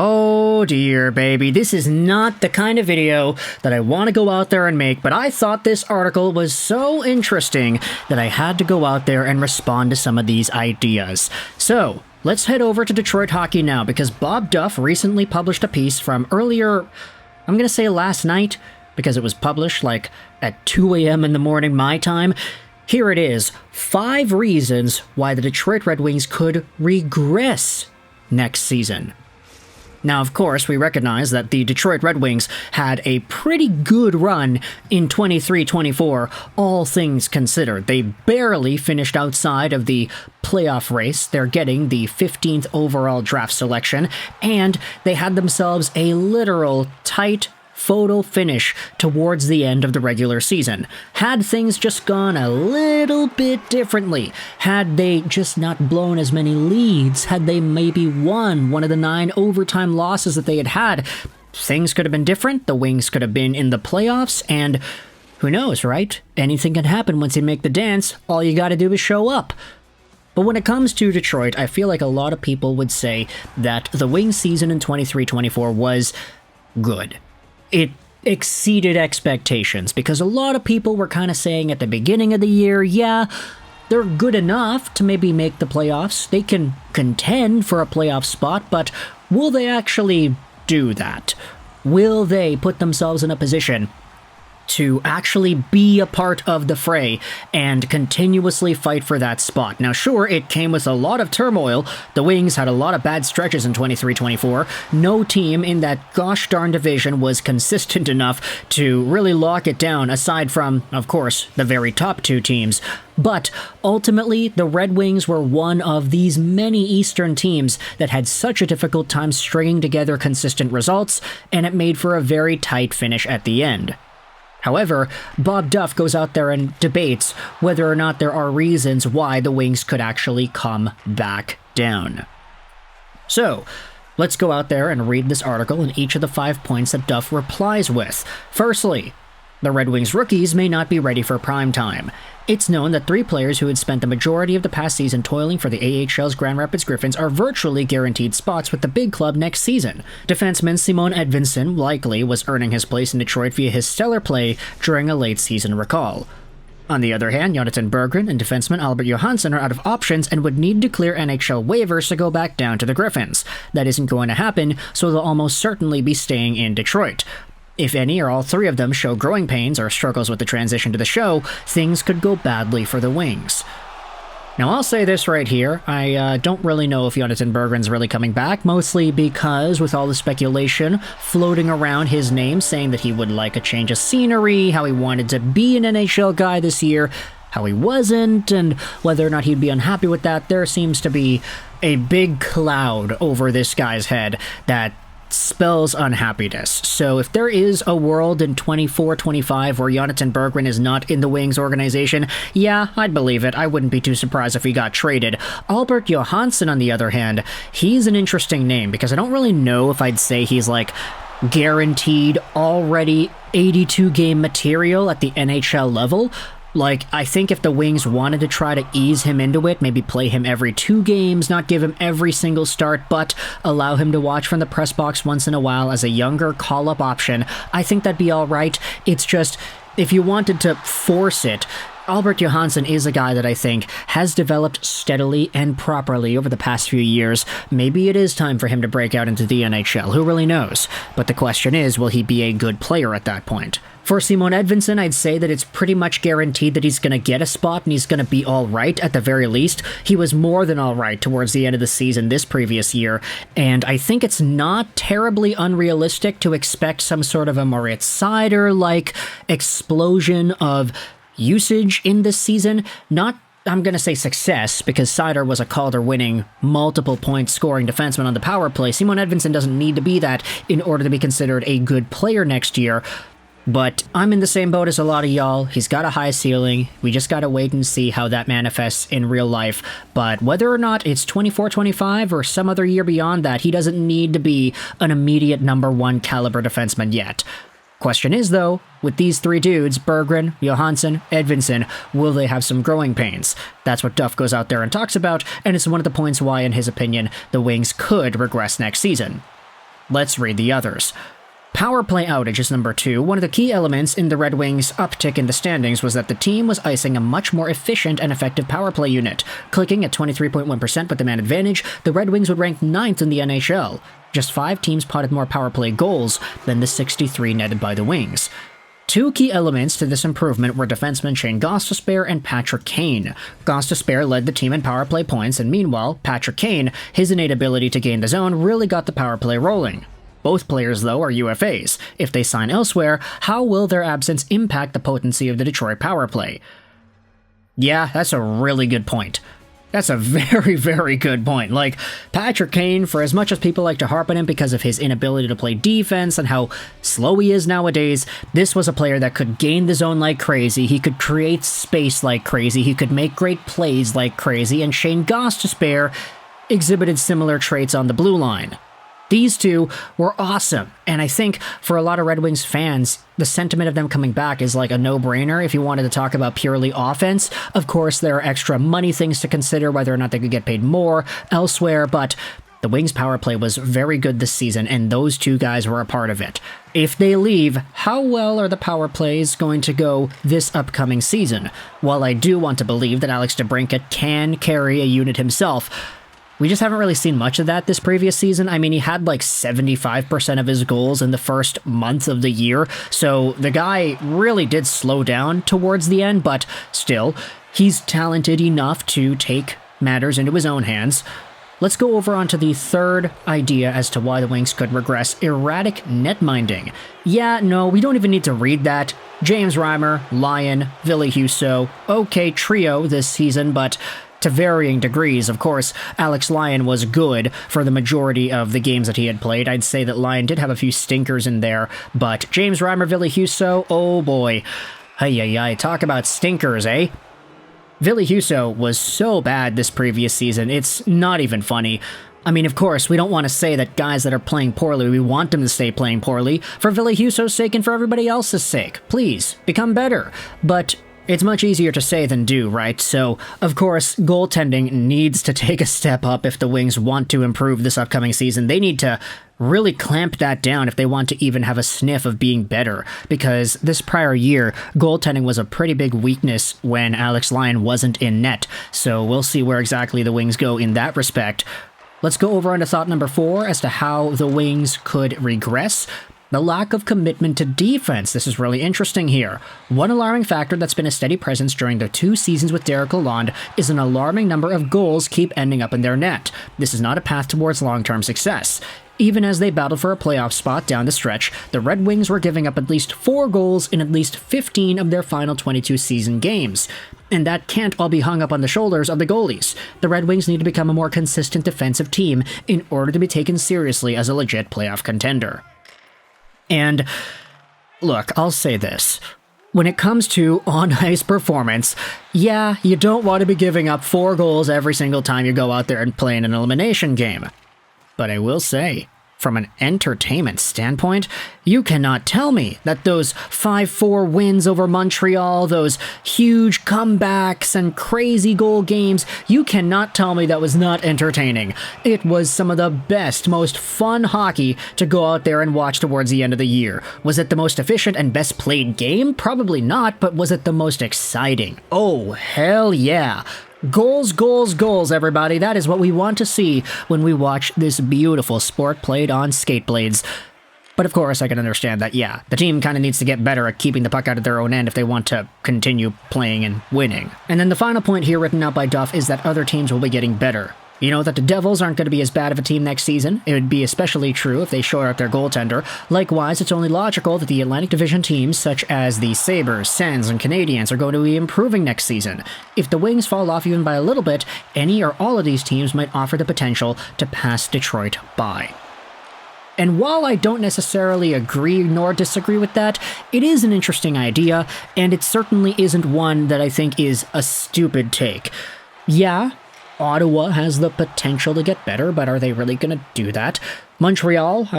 Oh dear, baby, this is not the kind of video that I want to go out there and make, but I thought this article was so interesting that I had to go out there and respond to some of these ideas. So, let's head over to Detroit hockey now, because Bob Duff recently published a piece from earlier, I'm gonna say last night, because it was published like at 2 a.m. in the morning my time. Here it is, 5 reasons why the Detroit Red Wings could regress next season. Now, of course, we recognize that the Detroit Red Wings had a pretty good run in 23-24, all things considered. They barely finished outside of the playoff race. They're getting the 15th overall draft selection, and they had themselves a literal tight photo finish towards the end of the regular season. Had things just gone a little bit differently, had they just not blown as many leads, had they maybe won one of the 9 overtime losses that they had, things could have been different. The Wings could have been in the playoffs, and who knows, right? Anything can happen once you make the dance. All you gotta do is show up. But when it comes to Detroit, I feel like a lot of people would say that the Wings season in 23-24 was good. It exceeded expectations, because a lot of people were kind of saying at the beginning of the year, yeah, they're good enough to maybe make the playoffs. They can contend for a playoff spot, but will they actually do that? Will they put themselves in a position to actually be a part of the fray and continuously fight for that spot? Now, sure, it came with a lot of turmoil. The Wings had a lot of bad stretches in 23-24. No team in that gosh darn division was consistent enough to really lock it down, aside from, of course, the very top 2 teams. But ultimately, the Red Wings were one of these many Eastern teams that had such a difficult time stringing together consistent results, and it made for a very tight finish at the end. However, Bob Duff goes out there and debates whether or not there are reasons why the Wings could actually come back down. So, let's go out there and read this article and each of the 5 points that Duff replies with. Firstly, the Red Wings rookies may not be ready for prime time. It's known that 3 players who had spent the majority of the past season toiling for the AHL's Grand Rapids Griffins are virtually guaranteed spots with the big club next season. Defenseman Simon Edvinsson likely was earning his place in Detroit via his stellar play during a late-season recall. On the other hand, Jonathan Berggren and defenseman Albert Johansson are out of options and would need to clear NHL waivers to go back down to the Griffins. That isn't going to happen, so they'll almost certainly be staying in Detroit. If any or all 3 of them show growing pains or struggles with the transition to the show, things could go badly for the Wings. Now, I'll say this right here, I don't really know if Jonathan Berggren's really coming back, mostly because with all the speculation floating around his name saying that he would like a change of scenery, how he wanted to be an NHL guy this year, how he wasn't, and whether or not he'd be unhappy with that, there seems to be a big cloud over this guy's head that spells unhappiness. So if there is a world in 24-25 where Jonathan Berggren is not in the Wings organization, yeah, I'd believe it. I wouldn't be too surprised if he got traded. Albert Johansson, on the other hand, he's an interesting name, because I don't really know if I'd say he's like guaranteed already 82-game material at the NHL level. Like, I think if the Wings wanted to try to ease him into it, maybe play him every 2 games, not give him every single start, but allow him to watch from the press box once in a while as a younger call-up option, I think that'd be alright. It's just, if you wanted to force it, Albert Johansson is a guy that I think has developed steadily and properly over the past few years. Maybe it is time for him to break out into the NHL, who really knows? But the question is, will he be a good player at that point? For Simon Edvinsson, I'd say that it's pretty much guaranteed that he's going to get a spot and he's going to be alright at the very least. He was more than alright towards the end of the season this previous year, and I think it's not terribly unrealistic to expect some sort of a Moritz Seider-like explosion of usage in this season. Not, I'm going to say success, because Seider was a Calder-winning, multiple-point scoring defenseman on the power play. Simon Edvinsson doesn't need to be that in order to be considered a good player next year. But I'm in the same boat as a lot of y'all. He's got a high ceiling. We just gotta wait and see how that manifests in real life. But whether or not it's 24-25 or some other year beyond that, he doesn't need to be an immediate number 1 caliber defenseman yet. Question is, though, with these 3 dudes, Berggren, Johansson, Edvinsson, will they have some growing pains? That's what Duff goes out there and talks about, and it's one of the points why, in his opinion, the Wings could regress next season. Let's read the others. Power play outage is number 2. One of the key elements in the Red Wings' uptick in the standings was that the team was icing a much more efficient and effective power play unit. Clicking at 23.1% with the man advantage, the Red Wings would rank 9th in the NHL. Just 5 teams potted more power play goals than the 63 netted by the Wings. 2 key elements to this improvement were defenseman Shane Gostisbehere and Patrick Kane. Gostisbehere led the team in power play points, and meanwhile, Patrick Kane, his innate ability to gain the zone, really got the power play rolling. Both players, though, are UFAs. If they sign elsewhere, how will their absence impact the potency of the Detroit power play? Yeah, that's a really good point. That's a very, very good point. Like, Patrick Kane, for as much as people like to harp on him because of his inability to play defense and how slow he is nowadays, this was a player that could gain the zone like crazy, he could create space like crazy, he could make great plays like crazy, and Shane Gostisbehere exhibited similar traits on the blue line. These two were awesome, and I think for a lot of Red Wings fans, the sentiment of them coming back is like a no-brainer if you wanted to talk about purely offense. Of course, there are extra money things to consider, whether or not they could get paid more elsewhere, but the Wings' power play was very good this season, and those two guys were a part of it. If they leave, how well are the power plays going to go this upcoming season? While I do want to believe that Alex DeBrincat can carry a unit himself, we just haven't really seen much of that this previous season. I mean, he had like 75% of his goals in the first month of the year, so the guy really did slow down towards the end, but still, he's talented enough to take matters into his own hands. Let's go over onto the third idea as to why the Wings could regress: erratic netminding. Yeah, no, we don't even need to read that. James Reimer, Lyon, Ville Husso, okay trio this season, but to varying degrees. Of course, Alex Lyon was good for the majority of the games that he had played. I'd say that Lyon did have a few stinkers in there, but James Reimer, Ville Husso, oh boy. Ay, talk about stinkers, eh? Ville Husso was so bad this previous season, it's not even funny. I mean, of course, we don't want to say that guys that are playing poorly, we want them to stay playing poorly, for Ville Husso's sake and for everybody else's sake. Please, become better. But it's much easier to say than do, right? So, of course, goaltending needs to take a step up if the Wings want to improve this upcoming season. They need to really clamp that down if they want to even have a sniff of being better, because this prior year, goaltending was a pretty big weakness when Alex Lyon wasn't in net. So we'll see where exactly the Wings go in that respect. Let's go over on to thought number 4 as to how the Wings could regress. The lack of commitment to defense. This is really interesting here. One alarming factor that's been a steady presence during the 2 seasons with Derek Lalonde is an alarming number of goals keep ending up in their net. This is not a path towards long-term success. Even as they battled for a playoff spot down the stretch, the Red Wings were giving up at least 4 goals in at least 15 of their final 22 season games. And that can't all be hung up on the shoulders of the goalies. The Red Wings need to become a more consistent defensive team in order to be taken seriously as a legit playoff contender. And look, I'll say this. When it comes to on-ice performance, yeah, you don't want to be giving up 4 goals every single time you go out there and play in an elimination game. But I will say, from an entertainment standpoint, you cannot tell me that those 5-4 wins over Montreal, those huge comebacks and crazy goal games, you cannot tell me that was not entertaining. It was some of the best, most fun hockey to go out there and watch towards the end of the year. Was it the most efficient and best played game? Probably not, but was it the most exciting? Oh, hell yeah. Goals, goals, goals, everybody. That is what we want to see when we watch this beautiful sport played on skate blades. But of course, I can understand that, yeah, the team kind of needs to get better at keeping the puck out of their own end if they want to continue playing and winning. And then the final point here written out by Duff is that other teams will be getting better. You know that the Devils aren't going to be as bad of a team next season. It would be especially true if they shore up their goaltender. Likewise, it's only logical that the Atlantic Division teams such as the Sabres, Sens, and Canadiens are going to be improving next season. If the Wings fall off even by a little bit, any or all of these teams might offer the potential to pass Detroit by. And while I don't necessarily agree nor disagree with that, it is an interesting idea, and it certainly isn't one that I think is a stupid take. Yeah, Ottawa has the potential to get better, but are they really going to do that? Montreal,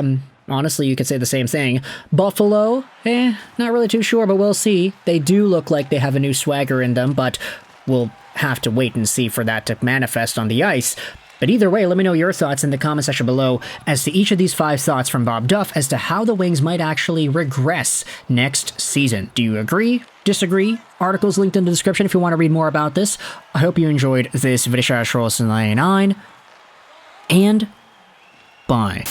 honestly, you could say the same thing. Buffalo, not really too sure, but we'll see. They do look like they have a new swagger in them, but we'll have to wait and see for that to manifest on the ice. But either way, let me know your thoughts in the comment section below as to each of these 5 thoughts from Bob Duff as to how the Wings might actually regress next season. Do you agree? Disagree? Articles linked in the description if you want to read more about this. I hope you enjoyed this video. 99 and bye.